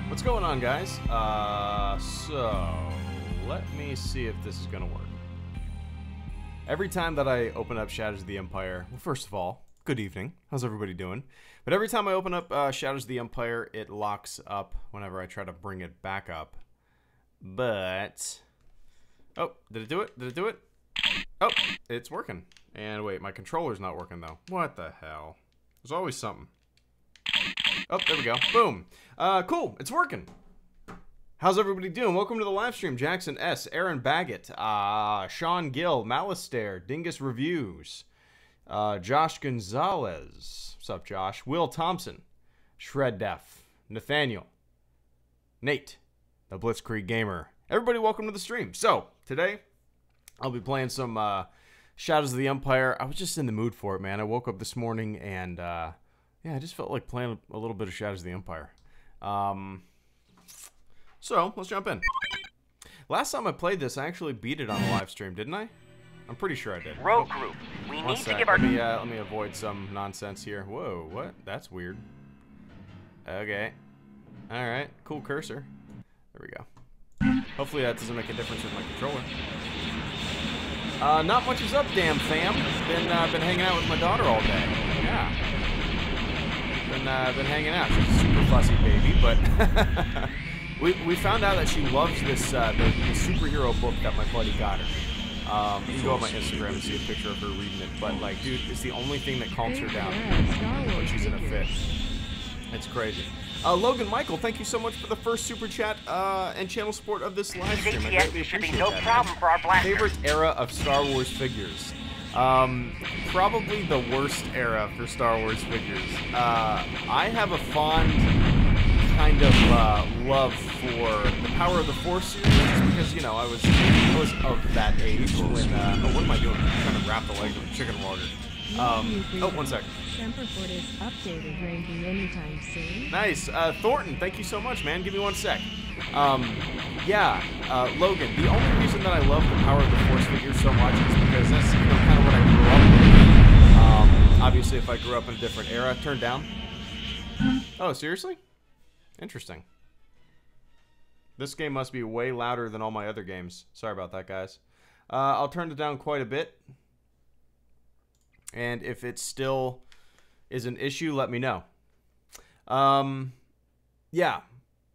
What's going on, guys? So let me see if this is gonna work. Every time that I open up Shadows of the Empire, well, first of all, good evening. How's everybody doing? But every time I open up Shadows of the Empire, it locks up whenever I try to bring it back up. But oh, did it do it? Did it do it? Oh, it's working. And wait, my controller's not working though. What the hell? There's always something. Oh, there we go. Boom. Cool. It's working. How's everybody doing? Welcome to the live stream. Jackson S, Aaron Baggett, Sean Gill, Malistair, Dingus Reviews, Josh Gonzalez. What's up, Josh? Will Thompson, Shred Def, Nathaniel, Nate, the Blitzkrieg Gamer. Everybody, welcome to the stream. So, today, I'll be playing some Shadows of the Empire. I was just in the mood for it, man. I woke up this morning and yeah, I just felt like playing a little bit of Shadows of the Empire. So, let's jump in. Last time I played this, I actually beat it on a live stream, didn't I? I'm pretty sure I did. Rogue group, we need to give our... Let me avoid some nonsense here. Whoa, what? That's weird. Okay. Alright, cool cursor. There we go. Hopefully that doesn't make a difference with my controller. Not much is up, damn fam. Been hanging out with my daughter all day. Yeah. Been hanging out. She's a super fussy baby, but we found out that she loves this the superhero book that my buddy got her. You can go on my Instagram and see a picture of her reading it, but like, dude, it's the only thing that calms her down when she's in a fit. It's crazy. Logan Michael, thank you so much for the first super chat and channel support of this live stream. I greatly appreciate no that. Problem for our blaster. Favorite era of Star Wars figures? Probably the worst era for Star Wars figures. I have a fond kind of love for the Power of the Force series, just because, you know, I was of that age when oh, what am I doing? I'm trying to wrap the legs of a chicken water. Oh, one second. Semperfort is updated ranking anytime soon. Nice. Thornton, thank you so much, man. Give me one sec. Yeah, Logan, the only reason that I love the Power of the Force figures so much is because that's, you know, kind of what I grew up with. Obviously, if I grew up in a different era, turn down. Oh, seriously? Interesting. This game must be way louder than all my other games. Sorry about that, guys. I'll turn it down quite a bit. And if it still is an issue, let me know. Yeah.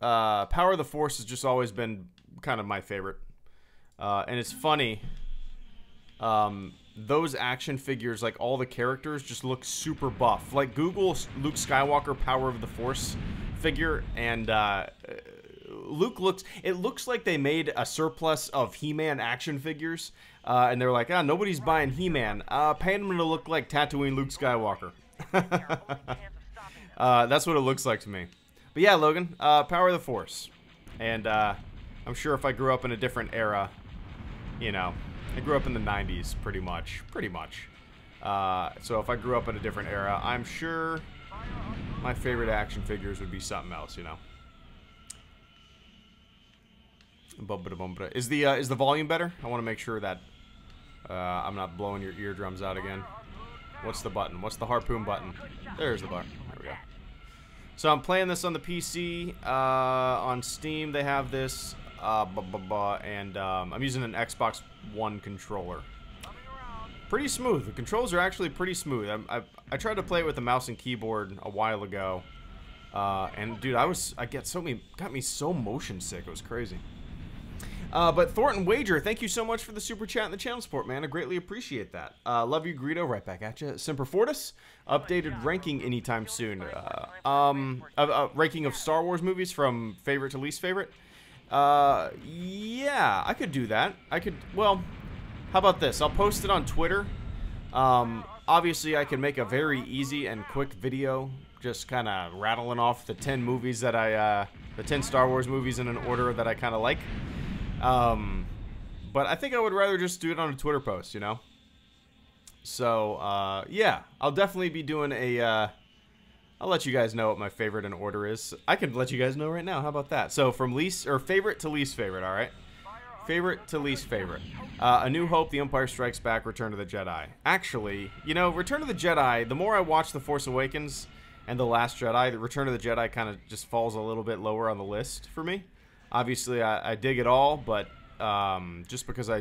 Power of the Force has just always been kind of my favorite. And it's funny. Those action figures, like all the characters, just look super buff. Like, Google Luke Skywalker Power of the Force figure, and Luke looks like they made a surplus of He-Man action figures. And they're like, nobody's buying He-Man. Paint him to look like Tatooine Luke Skywalker. That's what it looks like to me. But yeah, Logan, Power of the Force. And I'm sure if I grew up in a different era, you know, I grew up in the 90s pretty much. So if I grew up in a different era, I'm sure my favorite action figures would be something else, you know. Is the volume better? I want to make sure that I'm not blowing your eardrums out again. What's the button? What's the harpoon button? There's the button. There we go. So I'm playing this on the PC. On Steam, they have this. And I'm using an Xbox One controller. Pretty smooth. The controls are actually pretty smooth. I tried to play it with a mouse and keyboard a while ago. And dude, got me so motion sick. It was crazy. But Thornton Wager, thank you so much for the super chat and the channel support, man. I greatly appreciate that. Love you, Greedo. Right back at you. Semper Fortis, updated ranking anytime soon. Ranking of Star Wars movies from favorite to least favorite. Yeah, I could do that. Well, how about this? I'll post it on Twitter. Obviously, I can make a very easy and quick video, just kind of rattling off the 10 movies that the 10 Star Wars movies in an order that I kind of like. But I think I would rather just do it on a Twitter post, you know? So, yeah, I'll definitely be doing I'll let you guys know what my favorite in order is. I can let you guys know right now. How about that? So from favorite to least favorite, all right? Favorite to least favorite. A New Hope, The Empire Strikes Back, Return of the Jedi. Actually, you know, Return of the Jedi, the more I watch The Force Awakens and The Last Jedi, the Return of the Jedi kind of just falls a little bit lower on the list for me. Obviously, I dig it all, but just because I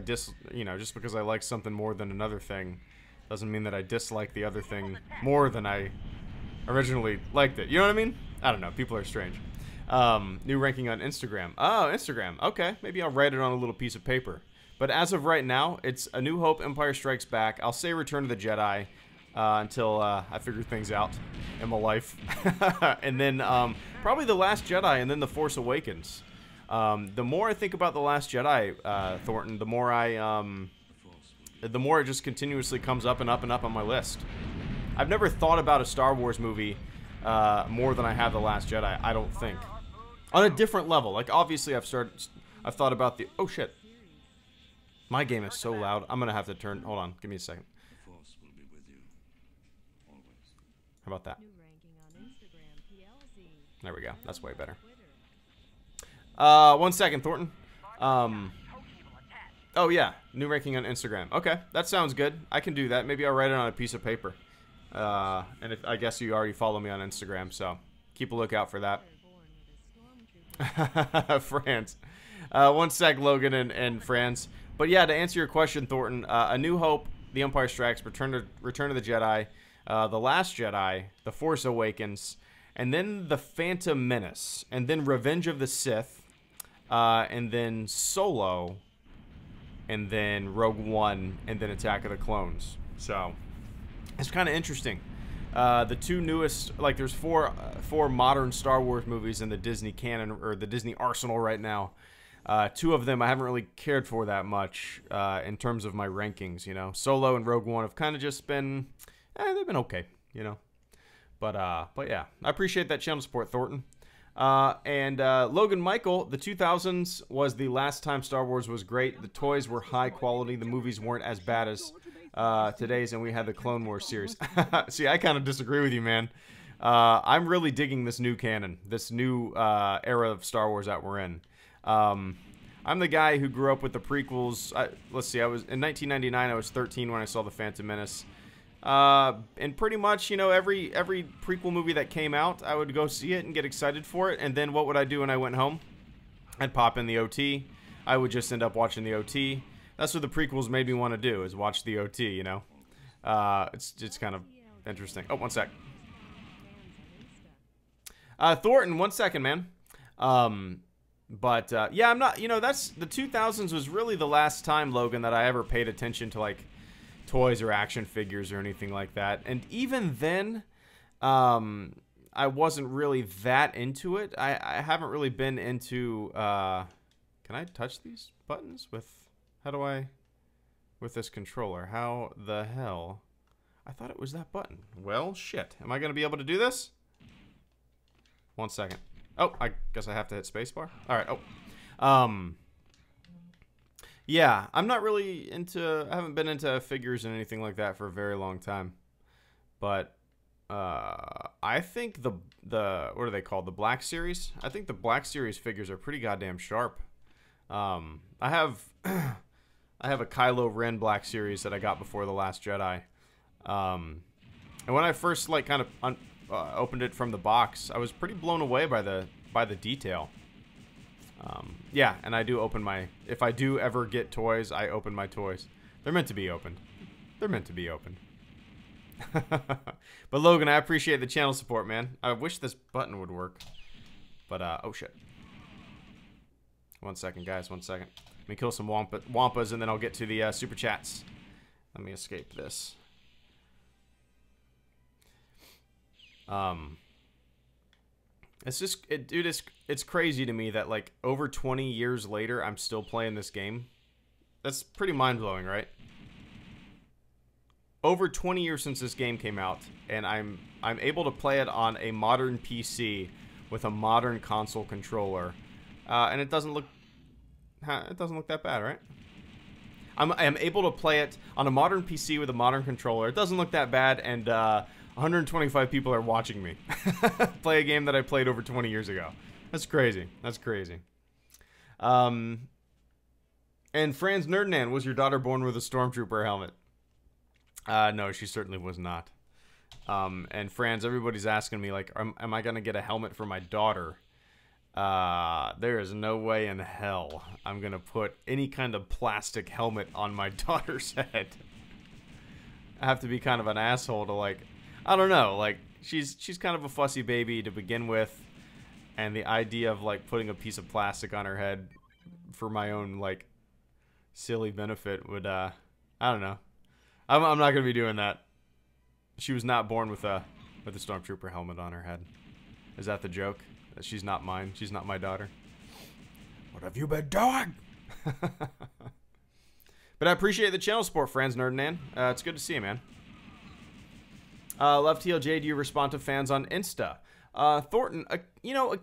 like something more than another thing doesn't mean that I dislike the other thing more than I originally liked it. You know what I mean? I don't know. People are strange. New ranking on Instagram. Oh, Instagram. Okay. Maybe I'll write it on a little piece of paper. But as of right now, it's A New Hope, Empire Strikes Back. I'll say Return of the Jedi until I figure things out in my life. And then probably The Last Jedi and then The Force Awakens. The more I think about The Last Jedi, Thornton, the more it just continuously comes up and up and up on my list. I've never thought about a Star Wars movie more than I have The Last Jedi, I don't think. On a different level. Like, obviously, I've thought about the... Oh, shit. My game is so loud. I'm going to have to turn... Hold on. Give me a second. How about that? There we go. That's way better. 1 second, Thornton. Oh, yeah. New ranking on Instagram. Okay. That sounds good. I can do that. Maybe I'll write it on a piece of paper. And I guess you already follow me on Instagram, so keep a lookout for that. France. 1 sec, Logan and France. But yeah, to answer your question, Thornton, A New Hope, The Empire Strikes, Return of the Jedi, The Last Jedi, The Force Awakens, and then The Phantom Menace, and then Revenge of the Sith, and then Solo, and then Rogue One, and then Attack of the Clones. So it's kind of interesting. The two newest, like, there's four modern Star Wars movies in the Disney canon, or the Disney arsenal right now. Two of them I haven't really cared for that much in terms of my rankings, you know. Solo and Rogue One have kind of just been, they've been okay, you know. But yeah, I appreciate that channel support, Thornton. And Logan Michael, the 2000s was the last time Star Wars was great. The toys were high quality. The movies weren't as bad as today's, and we had the Clone Wars series. See, I kind of disagree with you, man. I'm really digging this new canon, this new era of Star Wars that we're in. I'm the guy who grew up with the prequels. Let's see, I was in 1999. I was 13 when I saw The Phantom Menace. And pretty much, you know, every prequel movie that came out, I would go see it and get excited for it. And then what would I do when I went home? I'd pop in the OT. I would just end up watching the OT. That's what the prequels made me want to do, is watch the OT, you know? It's kind of interesting. Oh, 1 sec. Thornton, 1 second, man. Yeah, I'm not, you know, that's, the 2000s was really the last time, Logan, that I ever paid attention to, like, toys or action figures or anything like that. And even then, I wasn't really that into it. I haven't really been into, can I touch these buttons with, with this controller? How the hell? I thought it was that button. Well, shit. Am I going to be able to do this? 1 second. Oh, I guess I have to hit spacebar. All right. Oh. Yeah, I'm not really into, I haven't been into figures and anything like that for a very long time. But I I think the what are they called? The Black Series? I think the Black Series figures are pretty goddamn sharp. I have I have a Kylo Ren Black Series that I got before The Last Jedi. And when I first like kind of opened it from the box, I was pretty blown away by the detail. Yeah, and I do open my... If I do ever get toys, I open my toys. They're meant to be opened. They're meant to be opened. But Logan, I appreciate the channel support, man. I wish this button would work. But, oh shit. 1 second, guys, 1 second. Let me kill some wampas, and then I'll get to the super chats. Let me escape this. It's just, dude, it's crazy to me that, like, over 20 years later, I'm still playing this game. That's pretty mind-blowing, right? Over 20 years since this game came out, and I'm able to play it on a modern PC with a modern console controller, and it doesn't look that bad, right? I'm able to play it on a modern PC with a modern controller. It doesn't look that bad, and 125 people are watching me play a game that I played over 20 years ago. That's crazy. That's crazy. And Franz Nerdnan, was your daughter born with a Stormtrooper helmet? No, she certainly was not. And Franz, everybody's asking me, like, am I going to get a helmet for my daughter? There is no way in hell I'm going to put any kind of plastic helmet on my daughter's head. I have to be kind of an asshole to, like, I don't know, like, she's kind of a fussy baby to begin with, and the idea of, like, putting a piece of plastic on her head for my own, like, silly benefit would, I don't know. I'm not going to be doing that. She was not born with a Stormtrooper helmet on her head. Is that the joke? That she's not mine? She's not my daughter? What have you been doing? But I appreciate the channel support, Franz Nerdnan. It's good to see you, man. Love TLJ, do you respond to fans on Insta? Thornton, you know,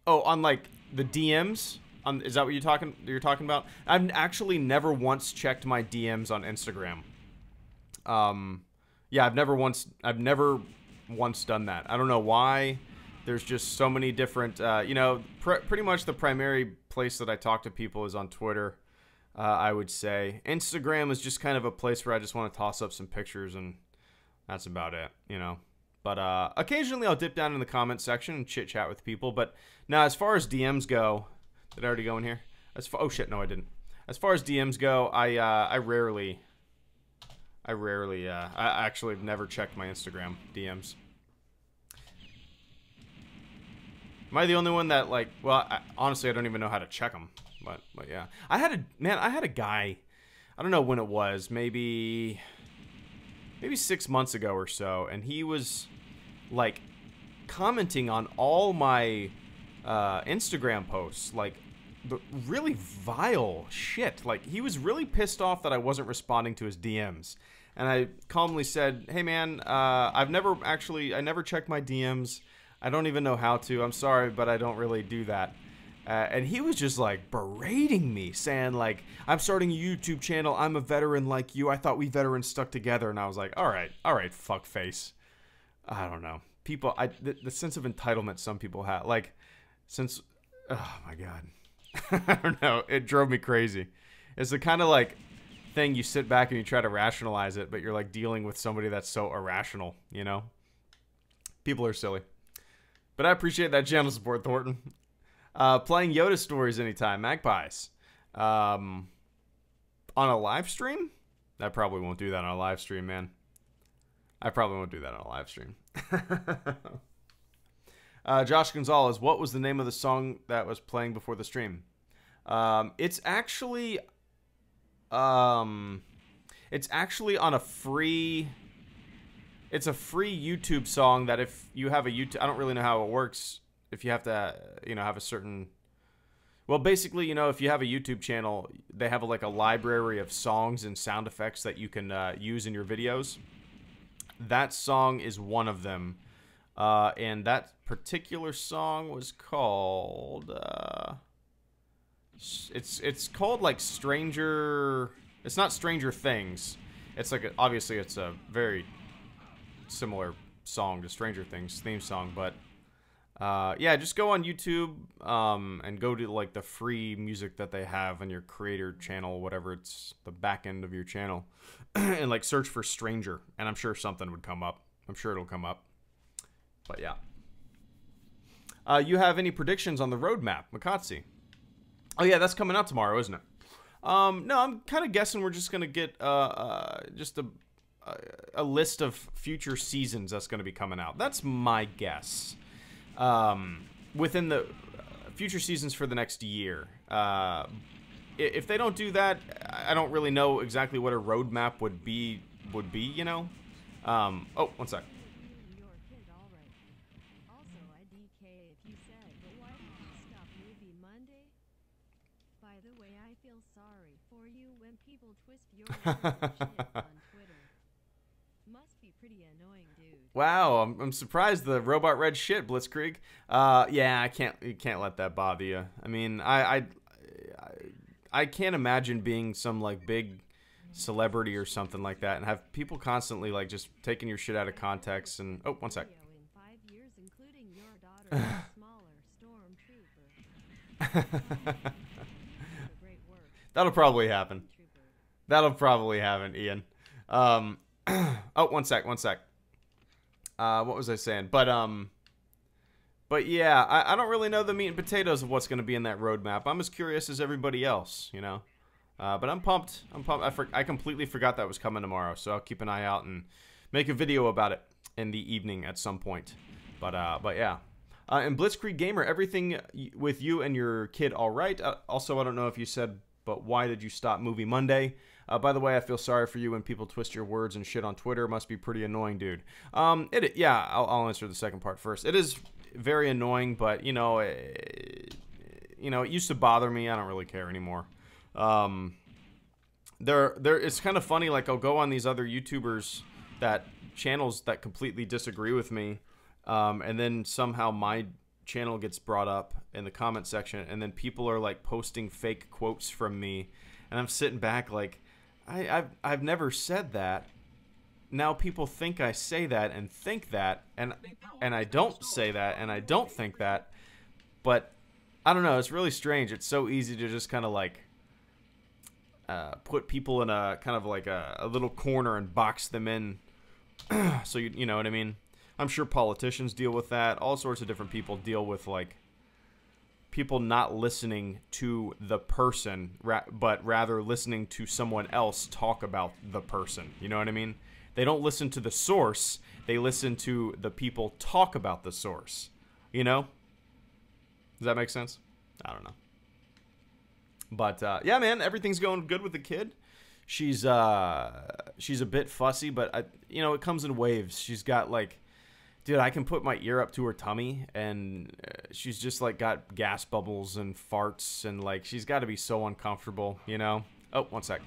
oh, on like the DMs, is that what you're talking about? I've actually never once checked my DMs on Instagram. Yeah, I've never once done that. I don't know why. There's just so many different, you know, pretty much the primary place that I talk to people is on Twitter. I would say Instagram is just kind of a place where I just want to toss up some pictures, and that's about it, you know. But occasionally I'll dip down in the comment section and chit chat with people. But now, as far as DMs go, did I already go in here? Oh shit, no, I didn't. As far as DMs go, I actually have never checked my Instagram DMs. Am I the only one that, like, well, honestly, I don't even know how to check them. But yeah. I had a guy, I don't know when it was, maybe 6 months ago or so, and he was, like, commenting on all my Instagram posts, like, the really vile shit. Like, he was really pissed off that I wasn't responding to his DMs. And I calmly said, hey, man, I never checked my DMs. I don't even know how to. I'm sorry, but I don't really do that. And he was just, like, berating me, saying, like, I'm starting a YouTube channel. I'm a veteran like you. I thought we veterans stuck together. And I was like, all right, fuckface. I don't know. People, the sense of entitlement some people have. Like, since, oh, my God. I don't know. It drove me crazy. It's the kind of, like, thing you sit back and you try to rationalize it, but you're, like, dealing with somebody that's so irrational, you know? People are silly. But I appreciate that channel support, Thornton. Playing Yoda stories anytime. Magpies. On a live stream? I probably won't do that on a live stream, man. I probably won't do that on a live stream. Josh Gonzalez, what was the name of the song that was playing before the stream? It's actually on a free... It's a free YouTube song that if you have a YouTube... I don't really know how it works. If you have to, you know, have a certain... Well, basically, you know, if you have a YouTube channel, they have like a library of songs and sound effects that you can use in your videos. That song is one of them. And that particular song was called... It's called like Stranger... It's not Stranger Things. It's like, obviously it's a very... similar song, the Stranger Things theme song. But yeah, just go on YouTube and go to like the free music that they have on your creator channel, whatever it's the back end of your channel, and like search for Stranger, and I'm sure something would come up. I'm sure it'll come up. But yeah. You have any predictions on the roadmap, Makatsi? Oh yeah, that's coming out tomorrow, isn't it? No, I'm kind of guessing we're just gonna get just a list of future seasons that's gonna be coming out. That's my guess. Within the future seasons for the next year. If they don't do that, I don't really know exactly what a roadmap would be. You know. Oh, one sec. Must be pretty annoying, dude. Wow, I'm surprised the robot read shit, Blitzkrieg. Yeah, you can't let that bother you. I mean, I can't imagine being some like big celebrity or something like that and have people constantly like just taking your shit out of context and oh, one sec. In 5 years, including your daughter, smaller stormtrooper. Great work. That'll probably happen. That'll probably happen, Ian. Oh, one sec. What was I saying? But yeah, I don't really know the meat and potatoes of what's going to be in that roadmap. I'm as curious as everybody else, you know. But I'm pumped. I completely forgot that was coming tomorrow, so I'll keep an eye out and make a video about it in the evening at some point. But yeah. And Blitzkrieg Gamer, everything with you and your kid all right? Also, I don't know if you said, but why did you stop Movie Monday? By the way, I feel sorry for you when people twist your words and shit on Twitter. Must be pretty annoying, dude. Yeah, I'll answer the second part first. It is very annoying, but you know, it used to bother me. I don't really care anymore. It's kind of funny. Like I'll go on these other YouTubers channels that completely disagree with me, and then somehow my channel gets brought up in the comment section, and then people are like posting fake quotes from me, and I'm sitting back like, I've never said that. Now people think I say that and think that, and I don't say that and I don't think that. But I don't know. It's really strange. It's so easy to just kind of like put people in a kind of like a little corner and box them in. So you know what I mean? I'm sure politicians deal with that. All sorts of different people deal with like people not listening to the person, but rather listening to someone else talk about the person. You know what I mean? They don't listen to the source. They listen to the people talk about the source. You know? Does that make sense? I don't know. But yeah, man, everything's going good with the kid. She's a bit fussy, but it comes in waves. She's got like, dude, I can put my ear up to her tummy, and she's just like got gas bubbles and farts, and like she's got to be so uncomfortable, you know. Oh, one sec.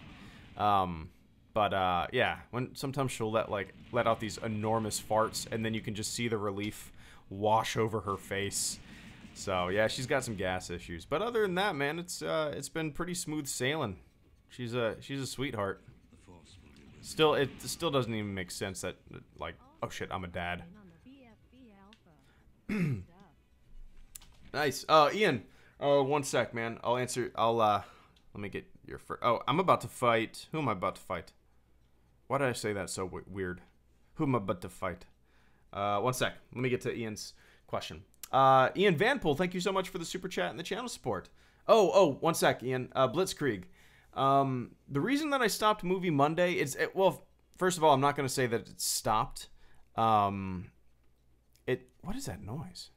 But yeah, sometimes she'll let out these enormous farts, and then you can just see the relief wash over her face. So yeah, she's got some gas issues, but other than that, man, it's been pretty smooth sailing. She's a sweetheart. Still, it still doesn't even make sense that like, oh shit, I'm a dad. Nice. Ian, one sec, man. Let me get your first. Oh, I'm about to fight. Who am I about to fight? Why did I say that so weird? Who am I about to fight? One sec. Let me get to Ian's question. Ian Vanpool, thank you so much for the super chat and the channel support. Oh, one sec, Ian. Blitzkrieg. The reason that I stopped Movie Monday is, well, first of all, I'm not going to say that it stopped. What is that noise?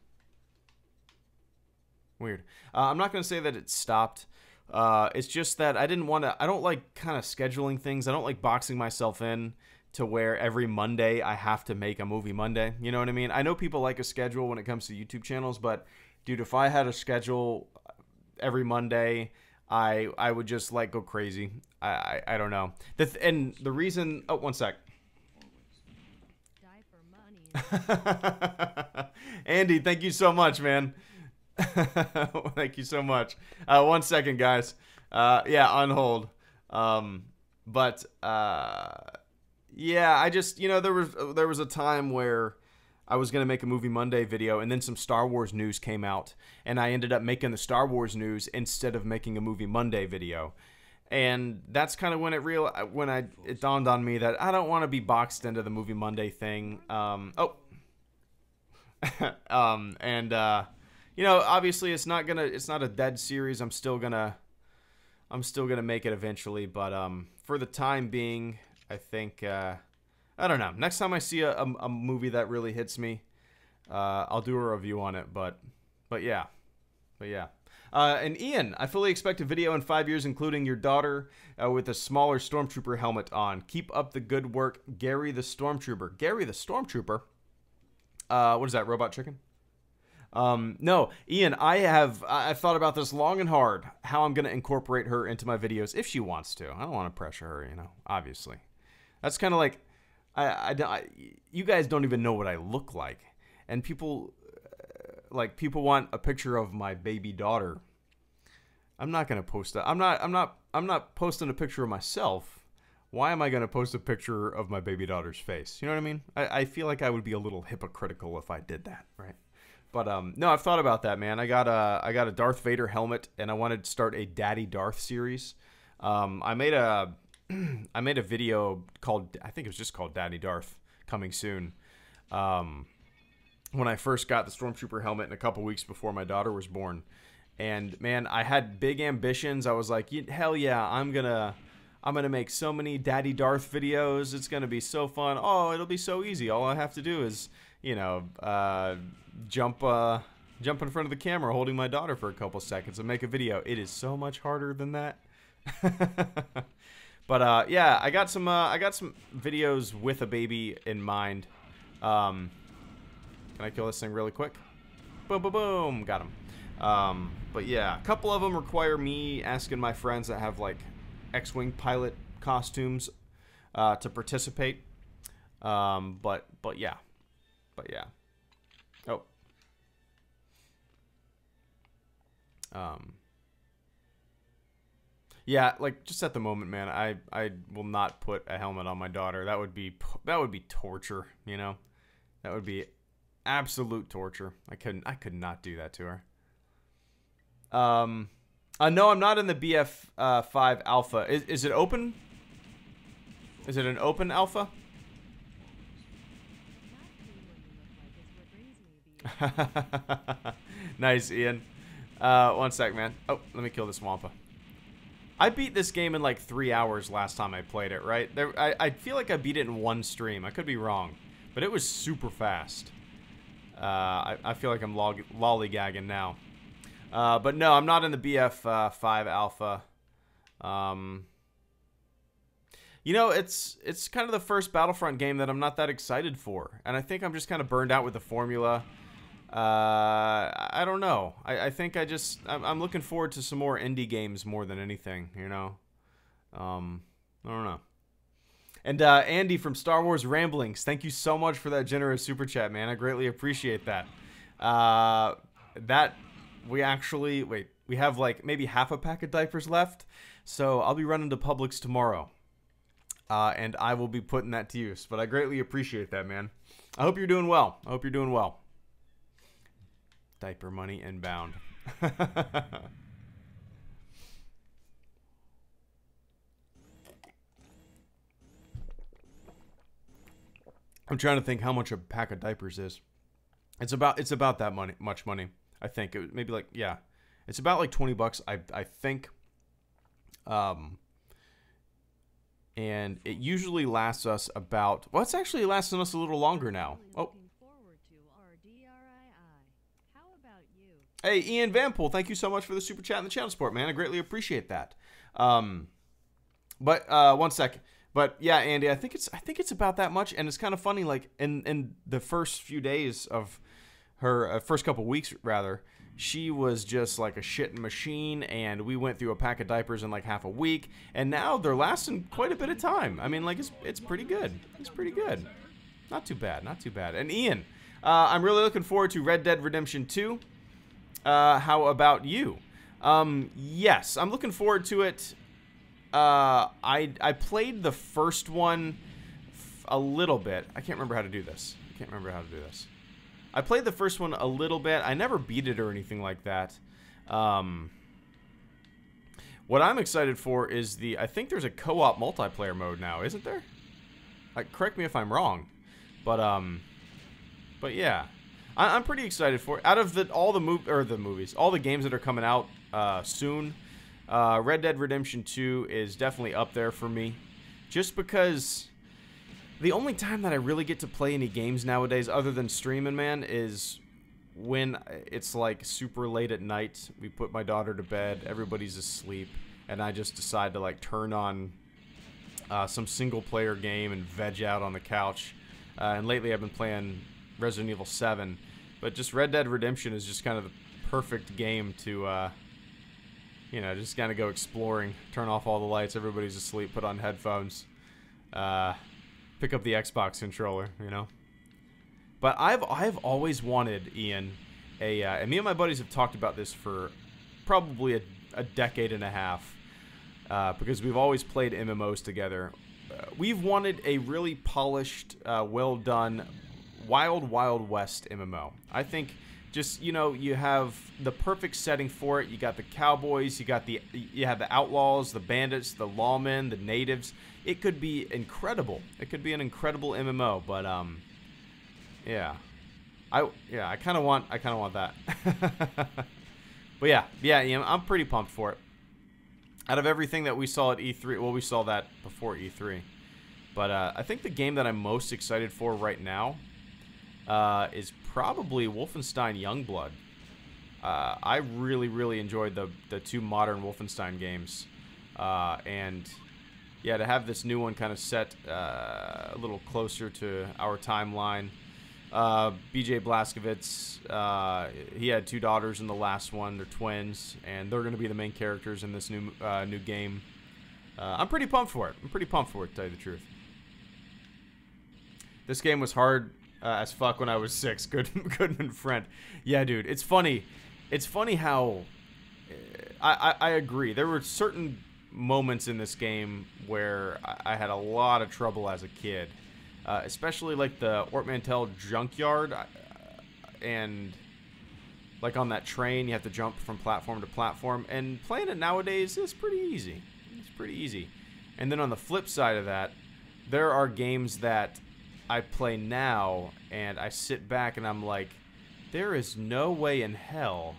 Weird. I'm not going to say that it stopped. It's just that I don't like kind of scheduling things. I don't like boxing myself in to where every Monday I have to make a Movie Monday. You know what I mean? I know people like a schedule when it comes to YouTube channels, but dude, if I had a schedule every Monday, I would just like go crazy. I don't know. And the reason, oh, one sec. Andy, thank you so much, man. Thank you so much. 1 second, guys. Yeah, on hold. Yeah, I just, there was a time where I was going to make a Movie Monday video, and then some Star Wars news came out, and I ended up making the Star Wars news instead of making a Movie Monday video. And that's kind of when it dawned on me that I don't want to be boxed into the Movie Monday thing. You know, obviously it's not a dead series. I'm still gonna make it eventually, but for the time being, I think I don't know. Next time I see a movie that really hits me, I'll do a review on it. But yeah. And Ian, I fully expect a video in 5 years, including your daughter with a smaller Stormtrooper helmet on. Keep up the good work, Gary the Stormtrooper. Gary the Stormtrooper. What is that? Robot Chicken? No, Ian, I've thought about this long and hard, how I'm going to incorporate her into my videos if she wants to. I don't want to pressure her, you know, obviously. That's kind of like, you guys don't even know what I look like. And people want a picture of my baby daughter. I'm not going to post that. I'm not posting a picture of myself. Why am I going to post a picture of my baby daughter's face? You know what I mean? I feel like I would be a little hypocritical if I did that, right? But no, I've thought about that, man. I got a Darth Vader helmet, and I wanted to start a Daddy Darth series. I made a video called, I think it was just called Daddy Darth, coming soon. When I first got the Stormtrooper helmet, and a couple weeks before my daughter was born, and man, I had big ambitions. I was like, hell yeah, I'm gonna make so many Daddy Darth videos. It's gonna be so fun. Oh, it'll be so easy. All I have to do is, you know, jump in front of the camera holding my daughter for a couple seconds and make a video. It is so much harder than that. But yeah, I got some videos with a baby in mind. Can I kill this thing really quick? Boom, boom, boom, got him. But yeah, a couple of them require me asking my friends that have like X-Wing pilot costumes to participate. But yeah. Oh. Yeah, like just at the moment, man, I will not put a helmet on my daughter. That would be torture, you know. That would be absolute torture. I could not do that to her. No, I'm not in the BF5 alpha. Is it open? Is it an open alpha? Nice, Ian. 1 sec, man. Oh, let me kill this Wampa. I beat this game in like 3 hours last time I played it, right? I feel like I beat it in one stream. I could be wrong, but it was super fast. I feel like I'm lollygagging now. But no, I'm not in the BF5 alpha. You know, it's kind of the first Battlefront game that I'm not that excited for, and I think I'm just kind of burned out with the formula. I don't know. I think I'm looking forward to some more indie games more than anything, you know. I don't know. And Andy from Star Wars Ramblings, thank you so much for that generous super chat, man. I greatly appreciate that. We have like maybe half a pack of diapers left, so I'll be running to Publix tomorrow. And I will be putting that to use, but I greatly appreciate that, man. I hope you're doing well. I hope you're doing well. Diaper money inbound. I'm trying to think how much a pack of diapers is. It's about that much money. I think it maybe like, yeah, it's about like $20. I think. And it usually lasts us about, well, it's actually lasting us a little longer now. Oh. Hey, Ian Vanpool, thank you so much for the super chat and the channel support, man. I greatly appreciate that. But 1 second. But yeah, Andy, I think it's about that much, and it's kind of funny. Like in the first few days of her first couple weeks, rather, she was just like a shitting machine, and we went through a pack of diapers in like half a week, and now they're lasting quite a bit of time. I mean, like it's pretty good. It's pretty good. Not too bad. Not too bad. And Ian, I'm really looking forward to Red Dead Redemption 2. How about you? Yes, I'm looking forward to it. I played the first one a little bit. I can't remember how to do this. I played the first one a little bit. I never beat it or anything like that. What I'm excited for is I think there's a co-op multiplayer mode now, isn't there? Correct me if I'm wrong, but yeah, I'm pretty excited for it. Out of all the movies, all the games that are coming out soon, Red Dead Redemption 2 is definitely up there for me, just because the only time that I really get to play any games nowadays, other than streaming, man, is when it's like super late at night. We put my daughter to bed, everybody's asleep, and I just decide to like turn on some single player game and veg out on the couch. And lately I've been playing Resident Evil 7, but just Red Dead Redemption is just kind of the perfect game to you know, just kind of go exploring, turn off all the lights, everybody's asleep, put on headphones, pick up the Xbox controller, you know. But I've always wanted, Ian, and me and my buddies have talked about this for probably a decade and a half, because we've always played MMOs together. We've wanted a really polished, well done, Wild West MMO. I think just, you know, you have the perfect setting for it. You got the cowboys, you have the outlaws, the bandits, the lawmen, the natives. It could be incredible. It could be an incredible MMO, but yeah. I kind of want that. But yeah, Ian, I'm pretty pumped for it. Out of everything that we saw at E3, well, we saw that before E3. But I think the game that I'm most excited for right now is probably Wolfenstein Youngblood. I really enjoyed the two modern Wolfenstein games. And yeah, to have this new one kind of set a little closer to our timeline. BJ Blazkowicz, he had two daughters in the last one. They're twins, and they're going to be the main characters in this new game. I'm pretty pumped for it. To tell you the truth. This game was hard as fuck when I was 6. Goodman friend. Yeah, dude. It's funny. It's funny how I agree. There were certain moments in this game where I had a lot of trouble as a kid. Especially like the Ort Mantell junkyard, and like on that train you have to jump from platform to platform, and playing it nowadays is pretty easy. It's pretty easy. And then on the flip side of that, there are games that I play now and I sit back and I'm like, there is no way in hell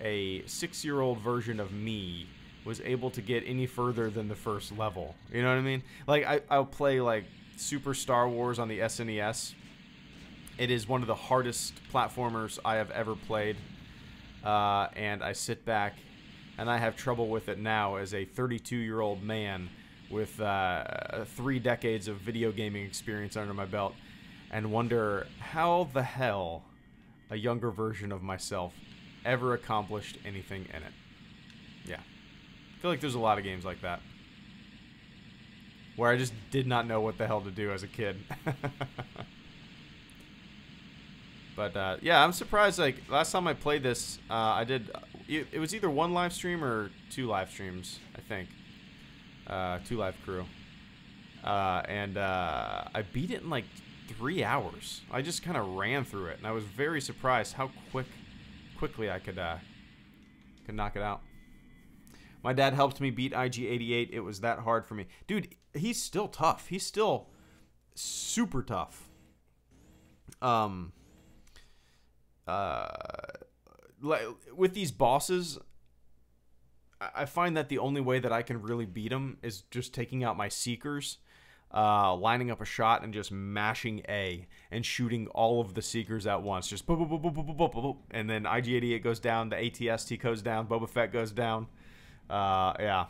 a 6-year-old version of me was able to get any further than the first level. You know what I mean? Like I'll play like Super Star Wars on the SNES. It is one of the hardest platformers I have ever played, and I sit back and I have trouble with it now as a 32-year-old man with 3 decades of video gaming experience under my belt, and wonder how the hell a younger version of myself ever accomplished anything in it. Yeah, I feel like there's a lot of games like that where I just did not know what the hell to do as a kid. But yeah, I'm surprised. Like last time I played this, I did. It was either 1 live stream or 2 live streams, I think. 2 live crew, and I beat it in like 3 hours. I just kind of ran through it, and I was very surprised how quickly I could knock it out. My dad helped me beat IG-88. It was that hard for me. Dude, he's still tough. He's still super tough. With these bosses, I find that the only way that I can really beat them is just taking out my Seekers, lining up a shot and just mashing A and shooting all of the Seekers at once. Just boop, boop, boop, boop, boop, boop, boop, boop. And then IG-88 goes down, the ATST goes down, Boba Fett goes down. Yeah.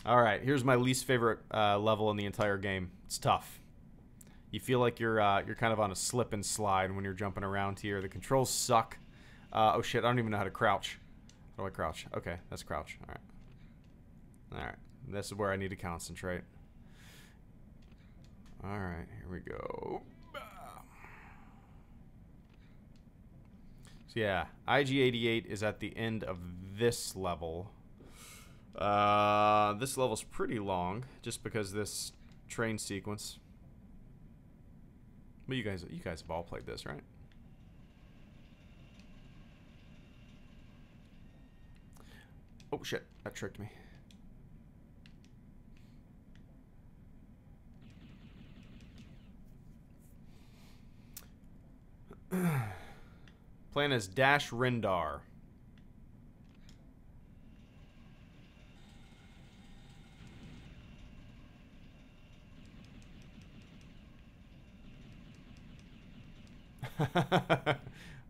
All right, here's my least favorite level in the entire game. It's tough. You feel like you're kind of on a slip and slide when you're jumping around here. The controls suck. Oh shit, I don't even know how to crouch. How do I crouch? Okay, that's crouch. All right. All right, this is where I need to concentrate. All right, here we go. So yeah, IG-88 is at the end of this level. This level's pretty long, just because this train sequence. But you guys have all played this, right? Oh shit, that tricked me. Playing as Dash Rindar.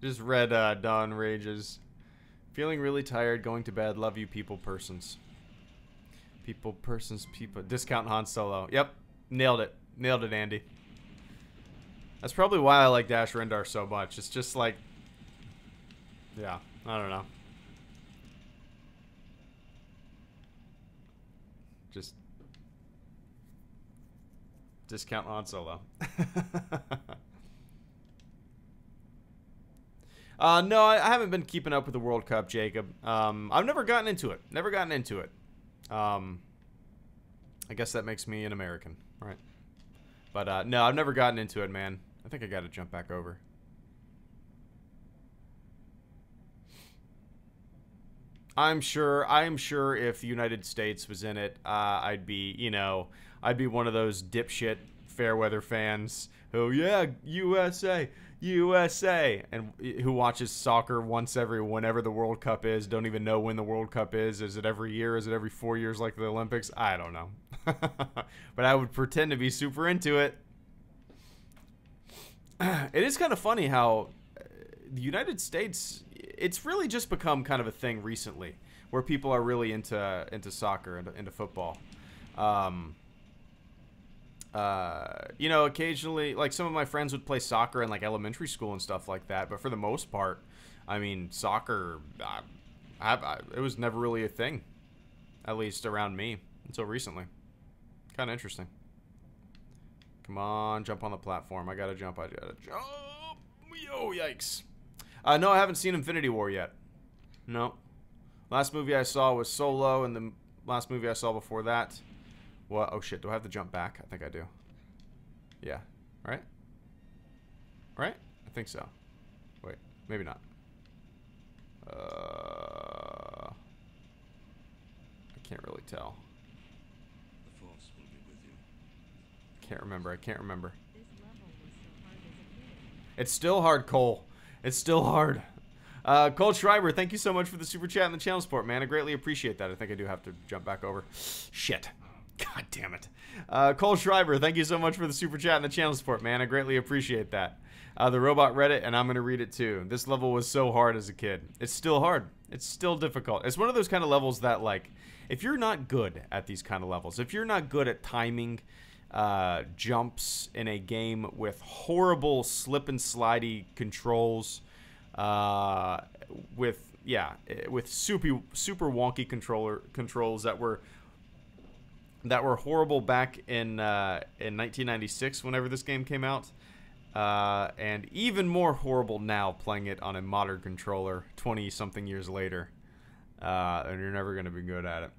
Just read Dawn Rages. Feeling really tired, going to bed. Love you, people persons. People persons, people. Discount Han Solo. Yep. Nailed it. Nailed it, Andy. That's probably why I like Dash Rendar so much. It's just like... Yeah, I don't know. Just... Discount Han Solo. No, I haven't been keeping up with the World Cup, Jacob. I've never gotten into it. Never gotten into it. I guess that makes me an American, right? But no, I've never gotten into it, man. I think I got to jump back over. I'm sure if the United States was in it, I'd be, you know, I'd be one of those dipshit fair-weather fans who, yeah, USA, USA, and who watches soccer whenever the World Cup is, don't even know when the World Cup is. Is it every year? Is it every 4 years like the Olympics? I don't know. But I would pretend to be super into it. It is kind of funny how the United States, it's really just become kind of a thing recently where people are really into soccer and into football. You know, occasionally, like, some of my friends would play soccer in, like, elementary school and stuff like that, but for the most part, I mean, soccer, it was never really a thing, at least around me, until recently. Kind of interesting. Come on, jump on the platform. I gotta jump. Yo, yikes. No, I haven't seen Infinity War yet. No. Last movie I saw was Solo, and the last movie I saw before that... What? Oh, shit. Do I have to jump back? I think I do. Yeah. Right? Right? I think so. Wait. Maybe not. I can't really tell. The Force will be with you. Can't remember. I can't remember. This level was so hard as a kid. It's still hard, Cole. It's still hard. Cole Schreiber, thank you so much for the super chat and the channel support, man. I greatly appreciate that. I think I do have to jump back over. Shit. God damn it. Cole Schreiber, thank you so much for the super chat and the channel support, man. I greatly appreciate that. The robot read it, and I'm going to read it too. This level was so hard as a kid. It's still hard. It's still difficult. It's one of those kind of levels that, like, if you're not good at these kind of levels, if you're not good at timing jumps in a game with horrible slip and slidey controls, with super wonky controls that were horrible back in 1996 whenever this game came out, and even more horrible now playing it on a modern controller 20 something years later, and you're never going to be good at it.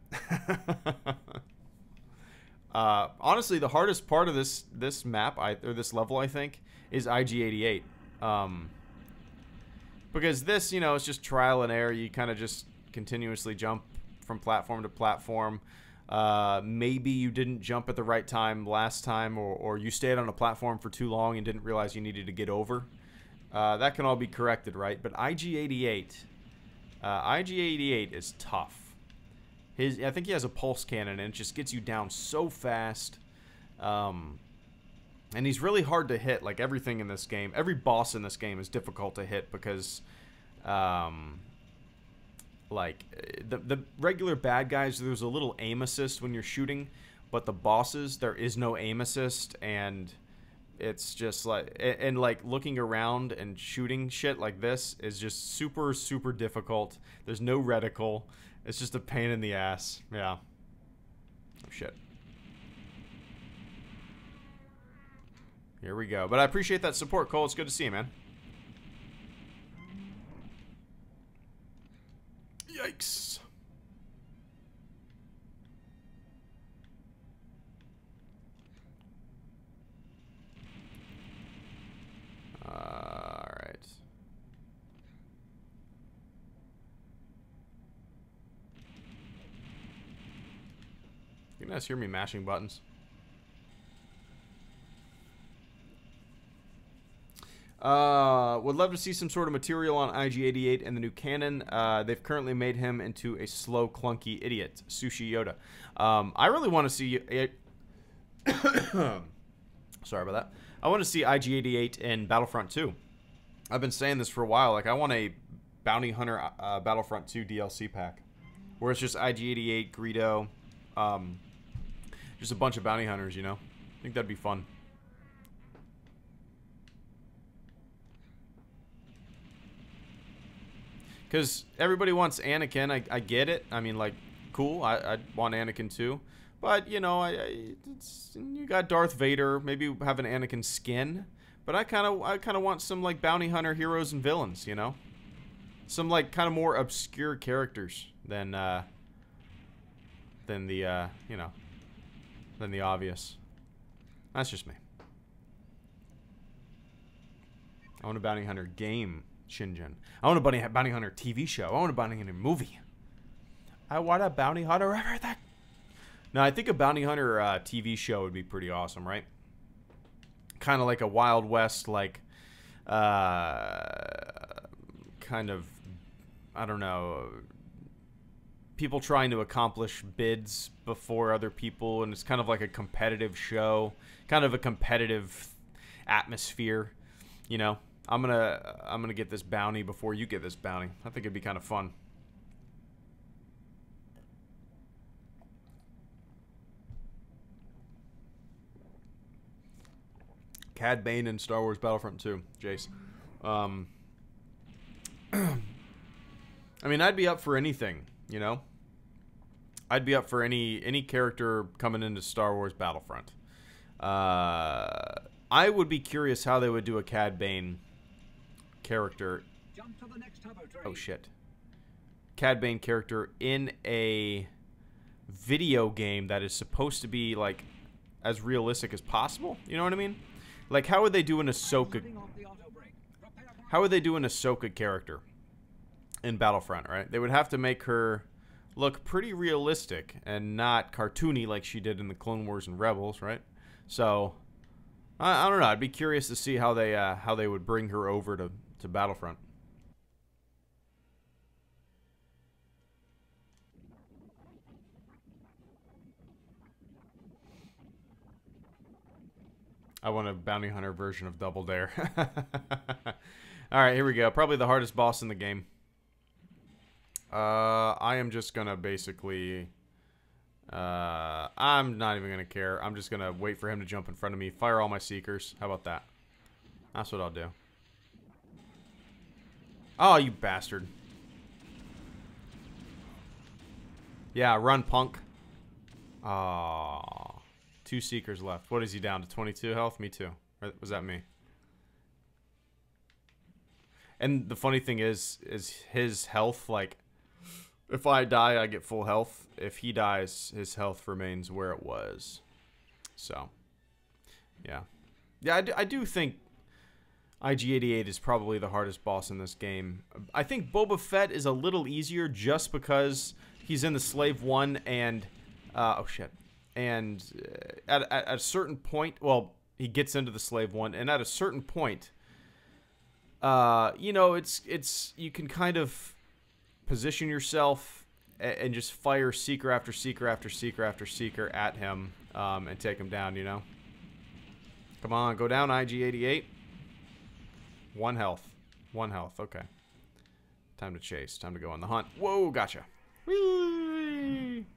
Honestly, the hardest part of this map, or this level, I think, is IG-88. Because this, you know, it's just trial and error. You kind of just continuously jump from platform to platform. Maybe you didn't jump at the right time last time, or you stayed on a platform for too long and didn't realize you needed to get over. That can all be corrected, right? But IG-88 is tough. I think he has a pulse cannon, and it just gets you down so fast. And he's really hard to hit. Like, everything in this game, every boss in this game is difficult to hit because, like, the regular bad guys, there's a little aim assist when you're shooting, but the bosses, there is no aim assist, and it's just like, and like looking around and shooting shit like this is just super, super difficult. There's no reticle. It's just a pain in the ass. Yeah. Oh, shit. Here we go. But I appreciate that support, Cole. It's good to see you, man. Yikes. You guys hear me mashing buttons? Would love to see some sort of material on IG-88 and the new canon. They've currently made him into a slow, clunky idiot. Sushi Yoda. I really want to see... Sorry about that. I want to see IG-88 in Battlefront 2. I've been saying this for a while. Like, I want a Bounty Hunter Battlefront 2 DLC pack. Where it's just IG-88, Greedo, just a bunch of bounty hunters, you know? I think that'd be fun. Because everybody wants Anakin. I get it. I mean, like, cool. I want Anakin too. But, you know, you got Darth Vader. Maybe have an Anakin skin. But I kind of want some, like, bounty hunter heroes and villains, you know? Some, like, kind of more obscure characters than the, you know, than the obvious. That's just me. I want a bounty hunter game, Shinjin. I want a bounty hunter TV show. I want a bounty hunter movie. I want a bounty hunter everything. No, I think a bounty hunter TV show would be pretty awesome, right? Kind of like a Wild West, like, kind of, I don't know, people trying to accomplish bids before other people, and it's kind of like a competitive show, kind of a competitive atmosphere, you know? I'm gonna get this bounty before you get this bounty. I think it'd be kind of fun. Cad Bane in Star Wars Battlefront 2, Jace. I mean, I'd be up for anything, you know? I'd be up for any character coming into Star Wars Battlefront. I would be curious how they would do a Cad Bane character. Jump to the next turbo train. Oh shit. Cad Bane character in a video game that is supposed to be like as realistic as possible. You know what I mean? Like, how would they do an Ahsoka? How would they do an Ahsoka character in Battlefront? Right? They would have to make her look pretty realistic and not cartoony like she did in the Clone Wars and Rebels, right? So I don't know. I'd be curious to see how they would bring her over to Battlefront. I want a bounty hunter version of Double Dare. Alright, here we go. Probably the hardest boss in the game. I am just gonna basically... I'm not even gonna care. I'm just gonna wait for him to jump in front of me. Fire all my Seekers. How about that? That's what I'll do. Oh, you bastard. Yeah, run, punk. Aww. 2 Seekers left. What is he down to? 22 health? Me too. Or was that me? And the funny thing is his health, like, if I die, I get full health. If he dies, his health remains where it was. So, yeah. Yeah, I do think IG-88 is probably the hardest boss in this game. I think Boba Fett is a little easier just because he's in the Slave 1 and... oh, shit. And at a certain point... Well, he gets into the Slave 1, and at a certain point... you know, it's you can kind of position yourself and just fire Seeker after Seeker after Seeker after Seeker at him and take him down, you know? Come on, go down, IG-88. 1 health. 1 health, okay. Time to chase. Time to go on the hunt. Whoa, gotcha. Whee!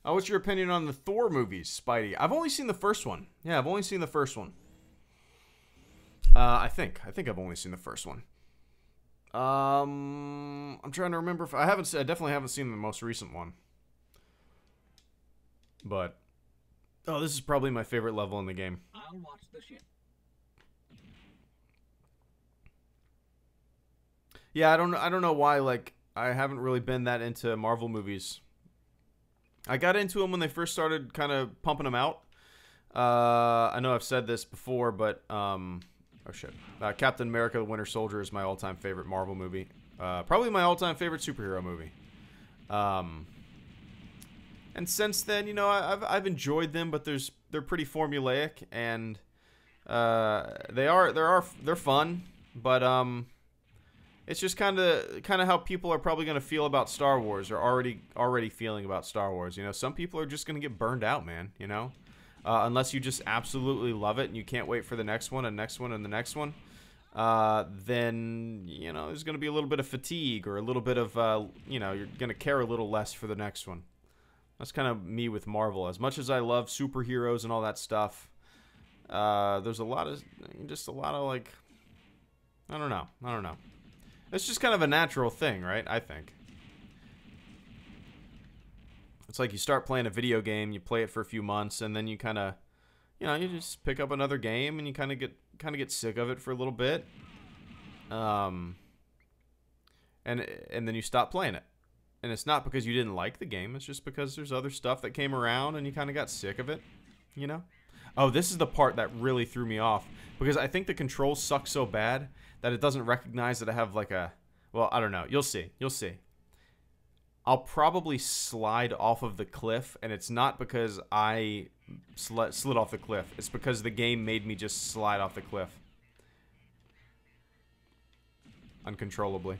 What's your opinion on the Thor movies, Spidey? I've only seen the first one. Yeah, I've only seen the first one. I think I've only seen the first one. I'm trying to remember if I definitely haven't seen the most recent one. But oh, this is probably my favorite level in the game. I'll watch the ship. Yeah, I don't know why, like, I haven't really been that into Marvel movies. I got into them when they first started kind of pumping them out. I know I've said this before, but oh shit. Captain America: The Winter Soldier is my all-time favorite Marvel movie. Probably my all-time favorite superhero movie. And since then, you know, I've enjoyed them, but they're pretty formulaic, and they're fun, but it's just kind of how people are probably going to feel about Star Wars, or already feeling about Star Wars. You know, some people are just going to get burned out, man. You know, unless you just absolutely love it and you can't wait for the next one and next one and the next one. Then, you know, there's going to be a little bit of fatigue, or a little bit of, you know, you're going to care a little less for the next one. That's kind of me with Marvel. As much as I love superheroes and all that stuff, there's a lot of like, I don't know. It's just kind of a natural thing, right? I think. It's like you start playing a video game, you play it for a few months, and then you kind of, you know, you just pick up another game, and you kind of get sick of it for a little bit, and then you stop playing it. And it's not because you didn't like the game; it's just because there's other stuff that came around, and you kind of got sick of it, you know. Oh, this is the part that really threw me off, because I think the controls suck so bad that it doesn't recognize that I have like a, well, I don't know. You'll see. I'll probably slide off of the cliff, and it's not because I slid off the cliff. It's because the game made me just slide off the cliff. Uncontrollably.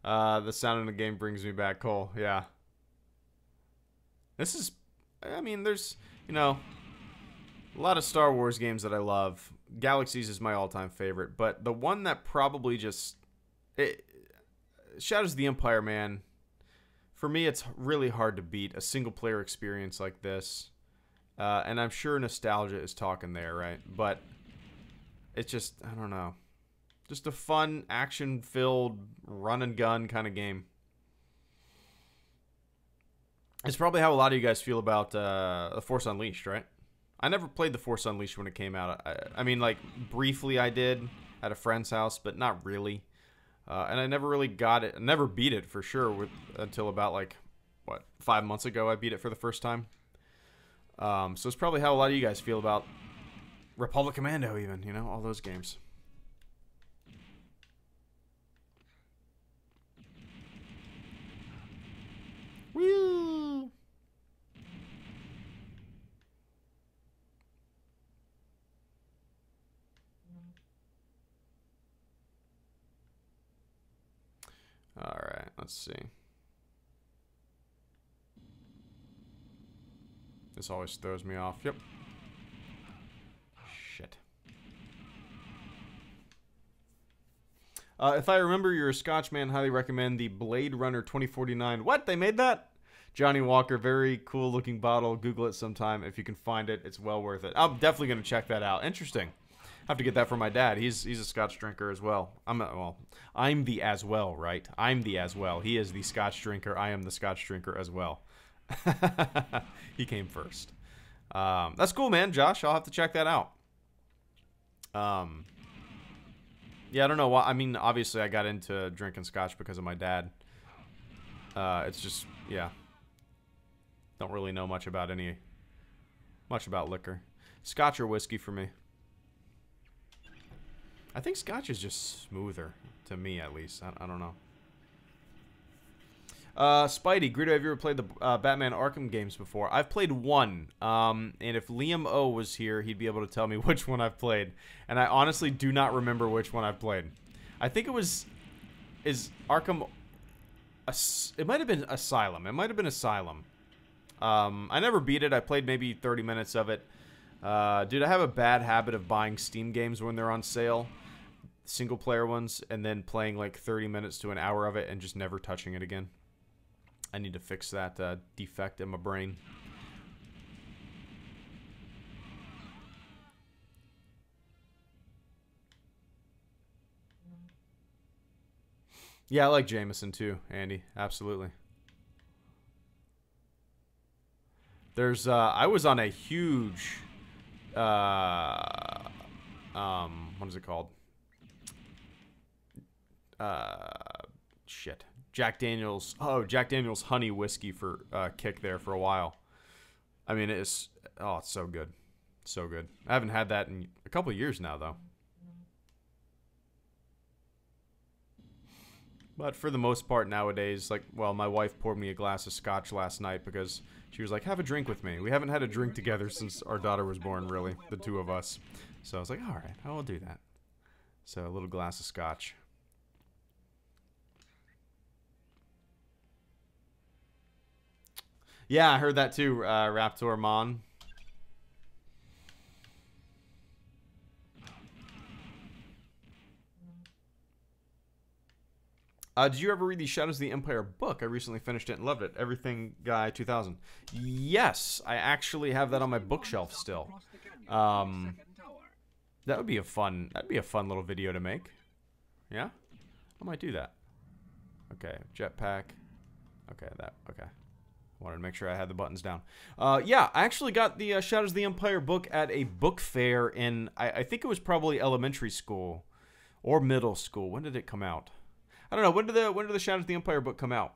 The sound in the game brings me back, Cole. Yeah. This is, I mean, there's, you know, a lot of Star Wars games that I love. Galaxies is my all-time favorite, but the one that probably just, Shadows of the Empire, man. For me, it's really hard to beat a single-player experience like this. And I'm sure nostalgia is talking there, right? But it's just, I don't know. Just a fun, action-filled, run-and-gun kind of game. It's probably how a lot of you guys feel about The Force Unleashed, right? I never played The Force Unleashed when it came out. I mean, like, briefly I did at a friend's house, but not really. And I never really got it. I never beat it, for sure, until about, like, what, 5 months ago I beat it for the first time. So it's probably how a lot of you guys feel about Republic Commando, even, you know, all those games. Woo! All right, let's see. This always throws me off. Yep. Shit. If I remember, you're a Scotchman. Highly recommend the Blade Runner 2049. What? They made that? Johnny Walker, very cool looking bottle. Google it sometime if you can find it. It's well worth it. I'm definitely going to check that out. Interesting. I have to get that from my dad. He's a Scotch drinker as well. I'm the as well, right? I'm the as well. He is the Scotch drinker. I am the Scotch drinker as well. He came first. That's cool, man. Josh, I'll have to check that out. Yeah, I don't know why. I mean, obviously, I got into drinking Scotch because of my dad. It's just, yeah. Don't really know much about liquor. Scotch or whiskey for me. I think Scotch is just smoother, to me at least. I don't know. Spidey, Greedo, have you ever played the Batman Arkham games before? I've played one. And if Liam O was here, he'd be able to tell me which one I've played. And I honestly do not remember which one I've played. I think it was... Is Arkham... It might have been Asylum. It might have been Asylum. I never beat it. I played maybe 30 minutes of it. Dude, I have a bad habit of buying Steam games when they're on sale. Single-player ones. And then playing like 30 minutes to an hour of it and just never touching it again. I need to fix that defect in my brain. Yeah, I like Jameson too, Andy. Absolutely. There's I was on a huge what is it called? Shit. Jack Daniel's honey whiskey for kick there for a while. I mean, it's so good. So good. I haven't had that in a couple of years now though. But for the most part nowadays, like, well, my wife poured me a glass of scotch last night because she was like, have a drink with me. We haven't had a drink together since our daughter was born, really, the two of us. So I was like, all right, I will do that. So a little glass of scotch. Yeah, I heard that too, Raptor Mon. Did you ever read the Shadows of the Empire book? I recently finished it and loved it. Everything Guy 2000. Yes, I actually have that on my bookshelf still. That would be a fun. That'd be a fun little video to make. Yeah, I might do that. Okay, jetpack. Okay, okay. Wanted to make sure I had the buttons down. Yeah, I actually got the Shadows of the Empire book at a book fair in, I think it was probably elementary school or middle school. When did it come out? I don't know. When did the Shadows of the Empire book come out?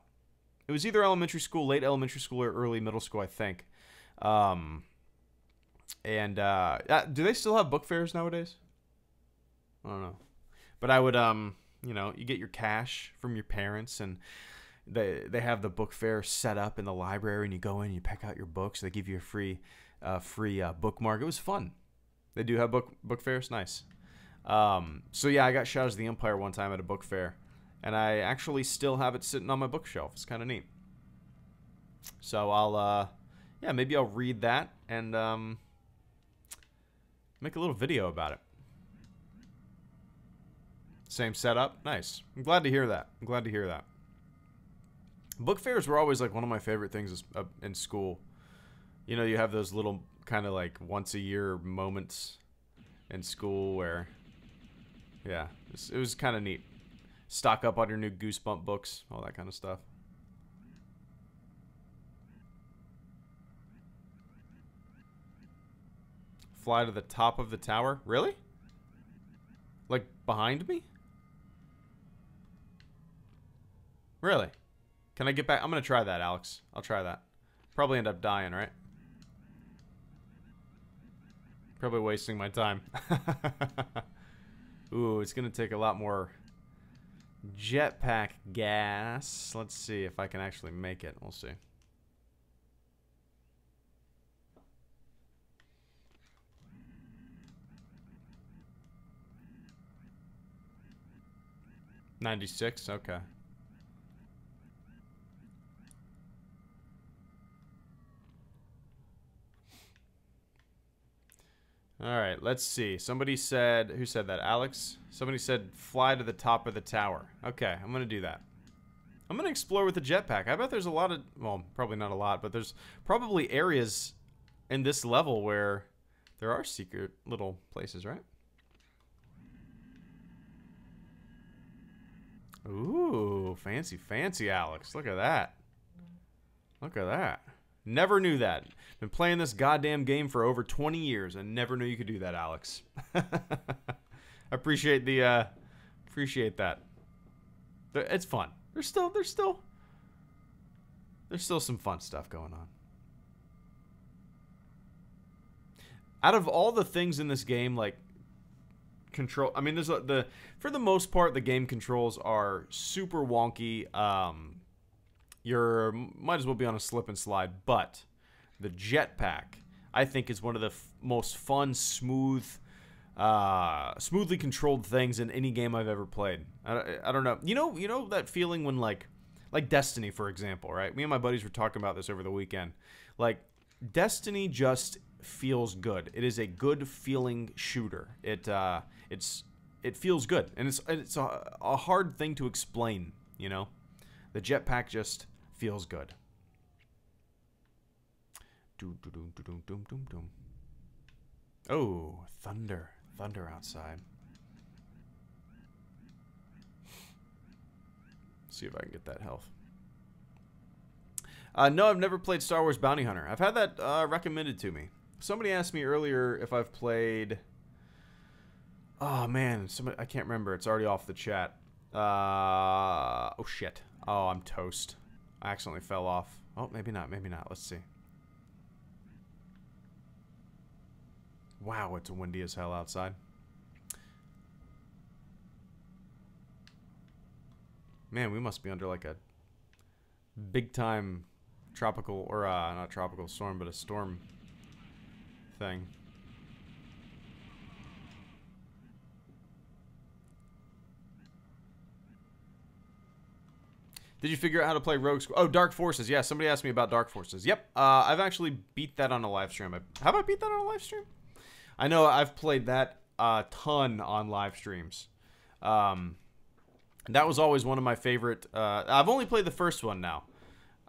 It was either elementary school, late elementary school, or early middle school, I think. Do they still have book fairs nowadays? I don't know. But I would, you know, you get your cash from your parents, and they have the book fair set up in the library, and you go in, you pick out your books. They give you a free bookmark. It was fun. They do have book fairs. Nice. So yeah, I got Shadows of the Empire one time at a book fair, and I actually still have it sitting on my bookshelf. It's kind of neat. So I'll, yeah, maybe I'll read that and make a little video about it. Same setup. Nice. I'm glad to hear that. I'm glad to hear that. Book fairs were always like one of my favorite things in school. You know, you have those little kind of like once a year moments in school where, yeah, it was kind of neat. Stock up on your new Goosebump books, all that kind of stuff. Fly to the top of the tower? Really? Like behind me? Really? Can I get back? I'm going to try that, Alex. I'll try that. Probably end up dying, right? Probably wasting my time. Ooh, it's going to take a lot more jetpack gas. Let's see if I can actually make it. We'll see. $96? Okay. Alright, let's see. Somebody said... Who said that? Alex? Somebody said fly to the top of the tower. Okay, I'm going to do that. I'm going to explore with the jetpack. I bet there's a lot of... Well, probably not a lot, but there's probably areas in this level where there are secret little places, right? Ooh, fancy, fancy, Alex. Look at that. Look at that. Never knew that. Been playing this goddamn game for over 20 years and never knew you could do that, Alex. I appreciate the appreciate that. It's fun. There's still some fun stuff going on. Out of all the things in this game, like control, I mean, there's for the most part the game controls are super wonky. You might as well be on a slip and slide, but the jetpack, I think, is one of the most fun, smoothly controlled things in any game I've ever played. I don't know. You know that feeling when like Destiny, for example, right? Me and my buddies were talking about this over the weekend. Like, Destiny just feels good. It is a good feeling shooter. It feels good, and it's a hard thing to explain. You know, the jetpack just feels good. Oh, thunder outside. See if I can get that health. No, I've never played Star Wars Bounty Hunter. I've had that recommended to me. Somebody asked me earlier if I've played... Oh, man. I can't remember. It's already off the chat. Oh, shit. Oh, I'm toast. I accidentally fell off. Oh, maybe not. Maybe not. Let's see. Wow, it's windy as hell outside. Man, we must be under like a big time tropical, or not tropical storm, but a storm thing. Did you figure out how to play Rogue Squadron? Oh, Dark Forces. Yeah, somebody asked me about Dark Forces. Yep, I've actually beat that on a live stream. Have I beat that on a live stream? I know I've played that a ton on live streams. That was always one of my favorite. I've only played the first one now.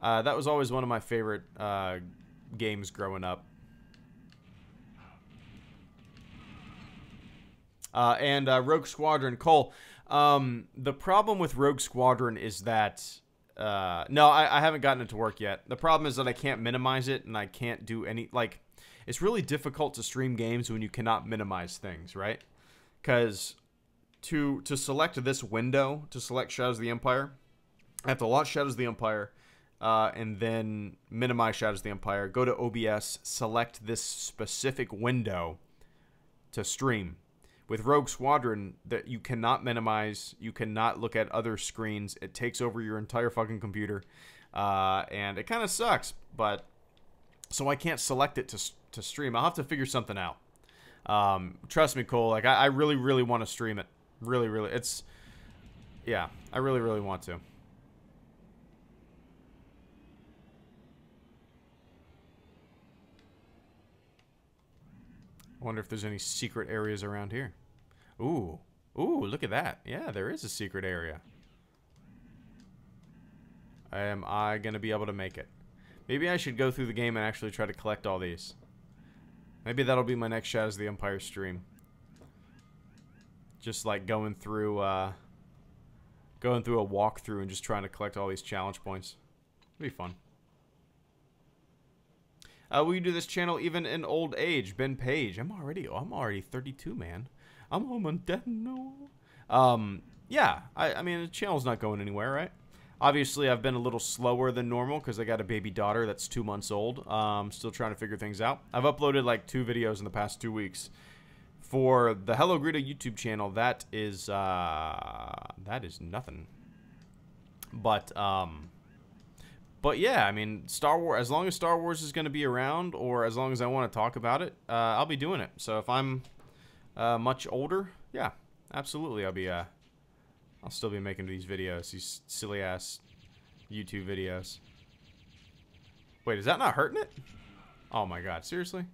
That was always one of my favorite games growing up. And Rogue Squadron, Cole. The problem with Rogue Squadron is that no, I haven't gotten it to work yet. The problem is that I can't minimize it, and I can't do any, like, it's really difficult to stream games when you cannot minimize things, right? Because to select this window, to select Shadows of the Empire, I have to launch Shadows of the Empire, and then minimize Shadows of the Empire, go to OBS, select this specific window to stream. With Rogue Squadron, that you cannot minimize, you cannot look at other screens. It takes over your entire fucking computer, and it kind of sucks. But so I can't select it to stream. I'll have to figure something out. Trust me, Cole. Like I really, really want to stream it. Really, really. It's yeah. I really, really want to. I wonder if there's any secret areas around here. Ooh. Ooh, look at that. Yeah, there is a secret area. Am I going to be able to make it? Maybe I should go through the game and actually try to collect all these. Maybe that'll be my next Shadows of the Empire stream. Just like going through a walkthrough and just trying to collect all these challenge points. It'll be fun. Will you do this channel even in old age? Ben Page. I'm already 32, man. I'm home on death. No. Yeah. I mean, the channel's not going anywhere, right? Obviously, I've been a little slower than normal because I got a baby daughter that's 2 months old. Still trying to figure things out. I've uploaded like 2 videos in the past 2 weeks. For the HelloGreedo YouTube channel, that is nothing. But yeah, I mean, Star Wars, as long as Star Wars is going to be around, or as long as I want to talk about it, I'll be doing it. So if I'm much older, yeah, absolutely, I'll still be making these videos, these silly-ass YouTube videos. Wait, is that not hurting it? Oh my god, seriously?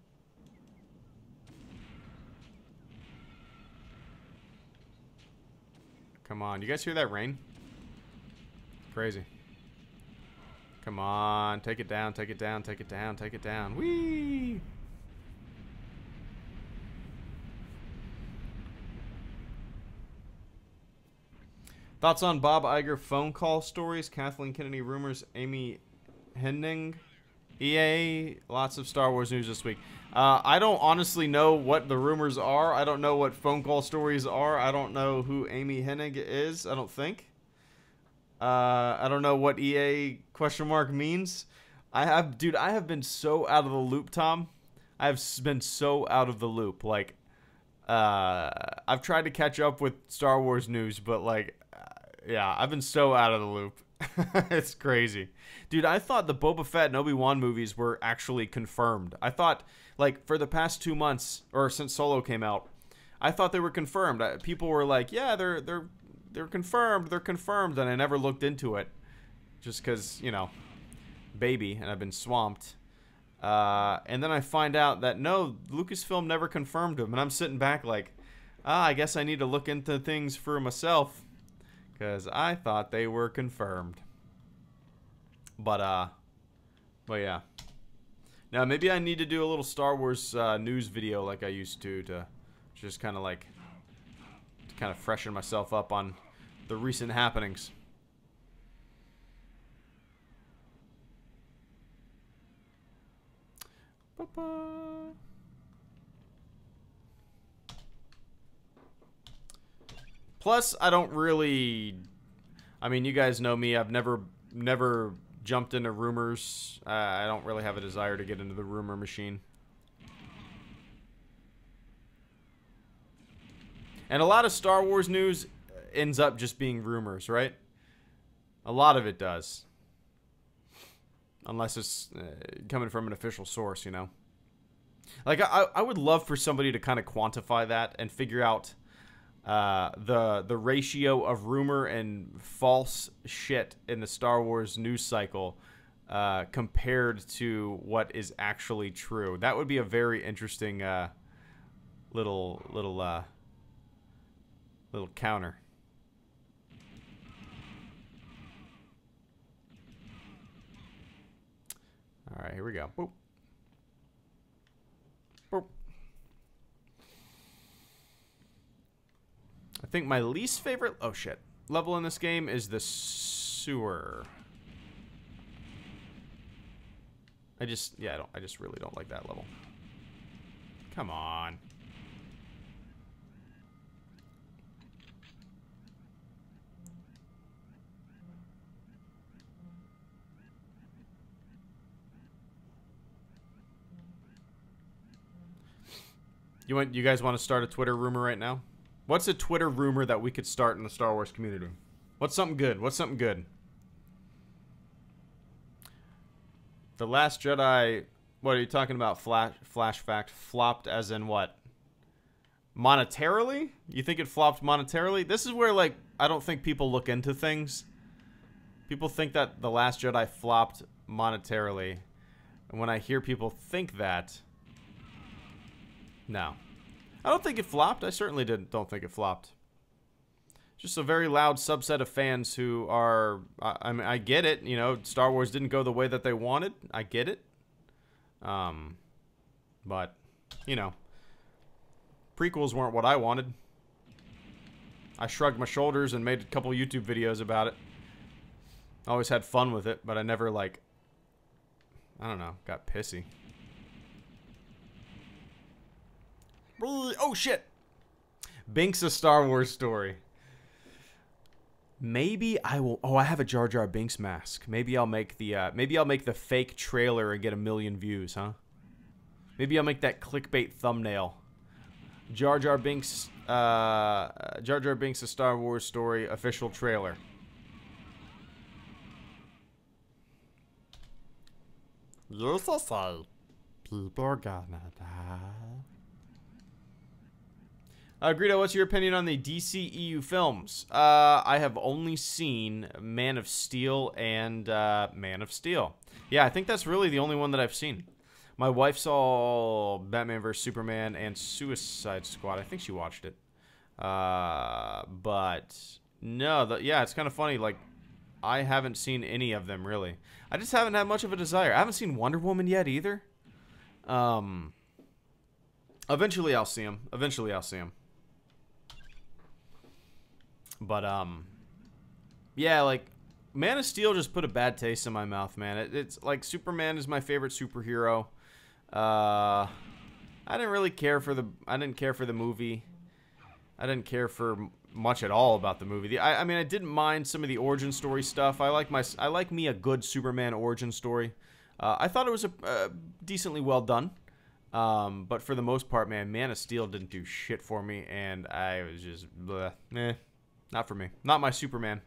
Come on, you guys hear that rain? Crazy. Come on, take it down, take it down, take it down, take it down. Whee! Thoughts on Bob Iger phone call stories, Kathleen Kennedy rumors, Amy Hennig, EA, lots of Star Wars news this week. I don't honestly know what the rumors are. I don't know what phone call stories are. I don't know who Amy Hennig is, I don't think. I don't know what EA question mark means. Dude, I have been so out of the loop, Tom. I have been so out of the loop. Like, I've tried to catch up with Star Wars news, but like, yeah, I've been so out of the loop. It's crazy. Dude, I thought the Boba Fett and Obi-Wan movies were actually confirmed. I thought, like, for the past 2 months, or since Solo came out, I thought they were confirmed. People were like, yeah, they're confirmed, and I never looked into it. Just because, you know, baby, and I've been swamped. And then I find out that, no, Lucasfilm never confirmed them, and I'm sitting back like, I guess I need to look into things for myself. Because I thought they were confirmed. But yeah. Now, maybe I need to do a little Star Wars news video like I used to just kind of like, to kind of freshen myself up on the recent happenings. Ba-ba. Plus, I don't really... I mean, you guys know me. I've never jumped into rumors. I don't really have a desire to get into the rumor machine. And a lot of Star Wars news ends up just being rumors, right? A lot of it does. Unless it's coming from an official source, you know. Like, I would love for somebody to kind of quantify that and figure out the ratio of rumor and false shit in the Star Wars news cycle compared to what is actually true. That would be a very interesting little counter. All right, here we go. Boop. Boop. I think my least favorite level in this game is the sewer. I just really don't like that level. Come on. You guys want to start a Twitter rumor right now? What's a Twitter rumor that we could start in the Star Wars community? What's something good? What's something good? The Last Jedi, what are you talking about? Flash fact, flopped as in what? Monetarily? You think it flopped monetarily? This is where, like, I don't think people look into things. People think that The Last Jedi flopped monetarily. And when I hear people think that, no. I don't think it flopped. I certainly don't think it flopped. Just a very loud subset of fans who are... I mean, I get it. You know, Star Wars didn't go the way that they wanted. I get it. But, you know, prequels weren't what I wanted. I shrugged my shoulders and made a couple YouTube videos about it. I always had fun with it, but I never, like... I don't know, got pissy. Oh, shit! Binks a Star Wars story. Maybe I will... Oh, I have a Jar Jar Binks mask. Maybe I'll make the fake trailer and get 1 million views, huh? Maybe I'll make that clickbait thumbnail. Jar Jar Binks a Star Wars story official trailer. Yes, I say. People are gonna die. Greedo, what's your opinion on the DCEU films? I have only seen Man of Steel and Man of Steel. Yeah, I think that's really the only one that I've seen. My wife saw Batman vs. Superman and Suicide Squad. I think she watched it. But no, yeah, it's kind of funny. Like, I haven't seen any of them, really. I just haven't had much of a desire. I haven't seen Wonder Woman yet, either. Eventually I'll see him. Eventually I'll see him. But, yeah, like, Man of Steel just put a bad taste in my mouth, man. It's like, Superman is my favorite superhero. I didn't really care for the movie. I didn't care for much at all about the movie. I mean, I didn't mind some of the origin story stuff. I like me a good Superman origin story. I thought it was a decently well done. But for the most part, man, Man of Steel didn't do shit for me, and I was just, bleh, not for me. Not my Superman.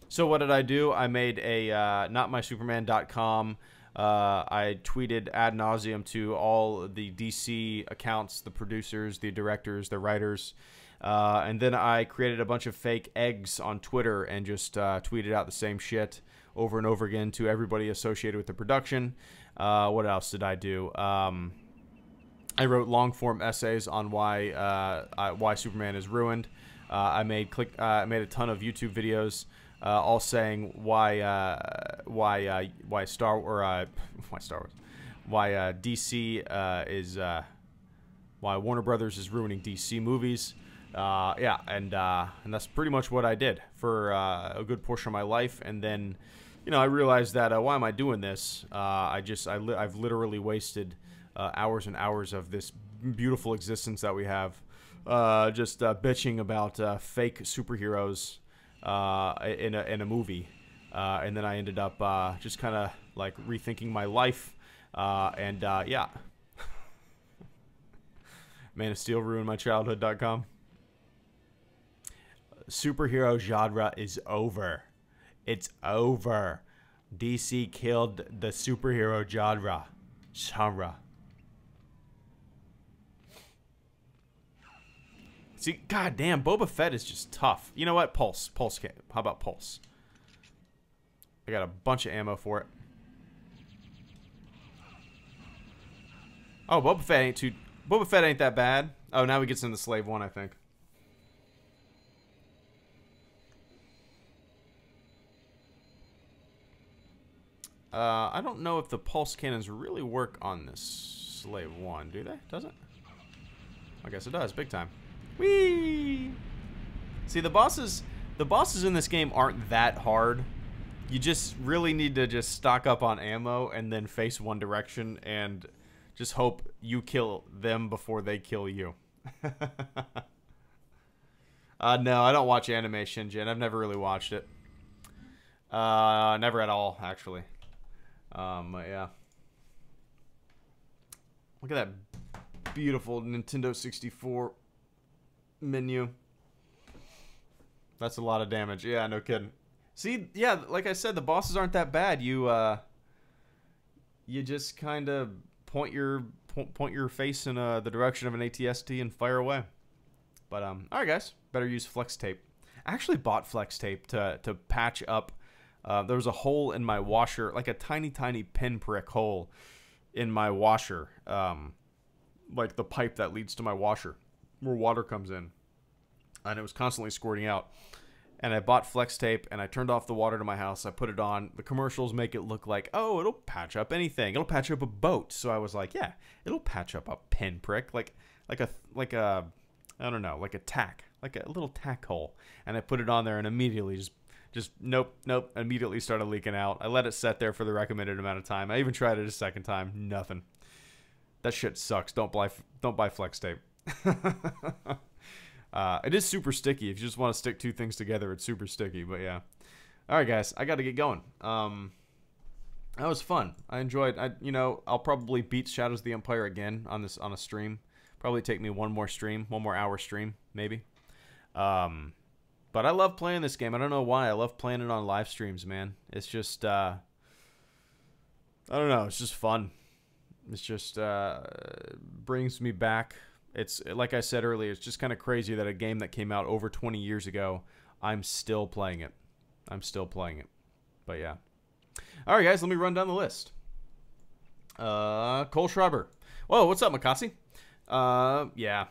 So what did I do? I made a notmysuperman.com. I tweeted ad nauseum to all the DC accounts, the producers, the directors, the writers, and then I created a bunch of fake eggs on Twitter and just tweeted out the same shit over and over again to everybody associated with the production. What else did I do? I wrote long-form essays on why Superman is ruined. I made a ton of YouTube videos, all saying why Warner Brothers is ruining DC movies. Yeah, and that's pretty much what I did for a good portion of my life. And then, you know, I realized that why am I doing this? I've literally wasted hours and hours of this beautiful existence that we have, just bitching about fake superheroes in a movie, and then I ended up just kind of like rethinking my life, and yeah. Man of Steel ruined my childhood.com. Superhero genre is over. It's over. DC killed the superhero genre. See, goddamn, Boba Fett is just tough. You know what? Pulse. How about Pulse? I got a bunch of ammo for it. Oh, Boba Fett ain't that bad. Oh, now he gets in the slave one, I think. I don't know if the pulse cannons really work on this slave one, do they? Does it? I guess it does, big time. Whee! See, the bosses in this game aren't that hard. You just really need to just stock up on ammo and then face one direction and just hope you kill them before they kill you. No, I don't watch anime, Shinjin. I've never really watched it. Never at all, actually. Yeah. Look at that beautiful Nintendo 64 menu. That's a lot of damage. Yeah, no kidding. See, yeah, like I said, the bosses aren't that bad. You just kind of point your face in the direction of an ATST and fire away. But all right, guys, better use flex tape. I actually bought flex tape to patch up. There was a hole in my washer, like a tiny pinprick hole in my washer, like the pipe that leads to my washer, where water comes in, and it was constantly squirting out. And I bought flex tape, and I turned off the water to my house. I put it on. The commercials make it look like, oh, it'll patch up anything. It'll patch up a boat. So I was like, yeah, it'll patch up a pinprick, like a I don't know, like a tack, like a little tack hole. And I put it on there, and immediately just nope, immediately started leaking out. I let it set there for the recommended amount of time. I even tried it a second time. Nothing. That shit sucks. Don't buy flex tape. It is super sticky. If you just want to stick two things together, it's super sticky. But yeah. All right, guys, I got to get going. That was fun. I enjoyed. I'll probably beat Shadows of the Empire again on a stream. Probably take me one more hour stream, maybe. But I love playing this game. I don't know why. I love playing it on live streams, man. It's just, I don't know. It's just fun. It's just brings me back. It's like I said earlier. It's just kind of crazy that a game that came out over 20 years ago, I'm still playing it. But yeah. All right, guys. Let me run down the list. Cole Schreiber. Whoa, what's up, Makasi? Yeah.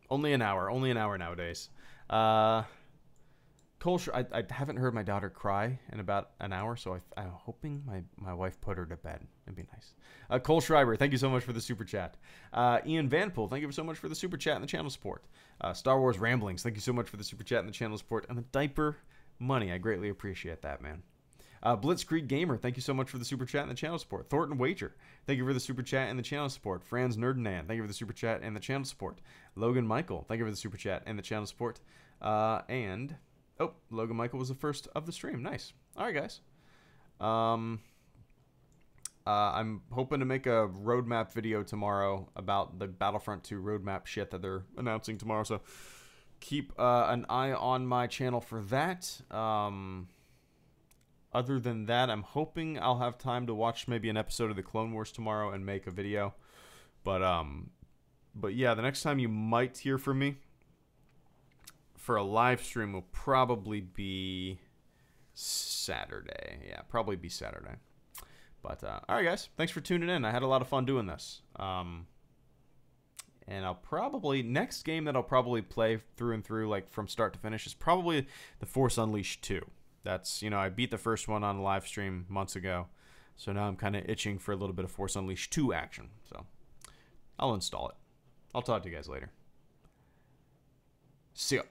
Only an hour nowadays. Cole, I haven't heard my daughter cry in about an hour, so I'm hoping my wife put her to bed. It'd be nice. Cole Schreiber, thank you so much for the super chat. Ian Vanpool, thank you so much for the super chat and the channel support. Star Wars Ramblings, thank you so much for the super chat and the channel support. And the diaper money, I greatly appreciate that, man. Blitzkrieg Gamer, thank you so much for the super chat and the channel support. Thornton Wager, thank you for the super chat and the channel support. Franz Nerdenan, thank you for the super chat and the channel support. Logan Michael, thank you for the super chat and the channel support. Oh, Logan Michael was the first of the stream. Nice. All right, guys. I'm hoping to make a roadmap video tomorrow about the Battlefront 2 roadmap shit that they're announcing tomorrow. So keep an eye on my channel for that. Other than that, I'm hoping I'll have time to watch maybe an episode of the Clone Wars tomorrow and make a video. But yeah, the next time you might hear from me for a live stream will probably be Saturday. Yeah, probably be Saturday. But, all right, guys. Thanks for tuning in. I had a lot of fun doing this. And I'll probably... Next game that I'll probably play through and through, like, from start to finish is probably The Force Unleashed 2. That's, I beat the first one on a live stream months ago. So now I'm kind of itching for a little bit of Force Unleashed 2 action. So I'll install it. I'll talk to you guys later. See ya.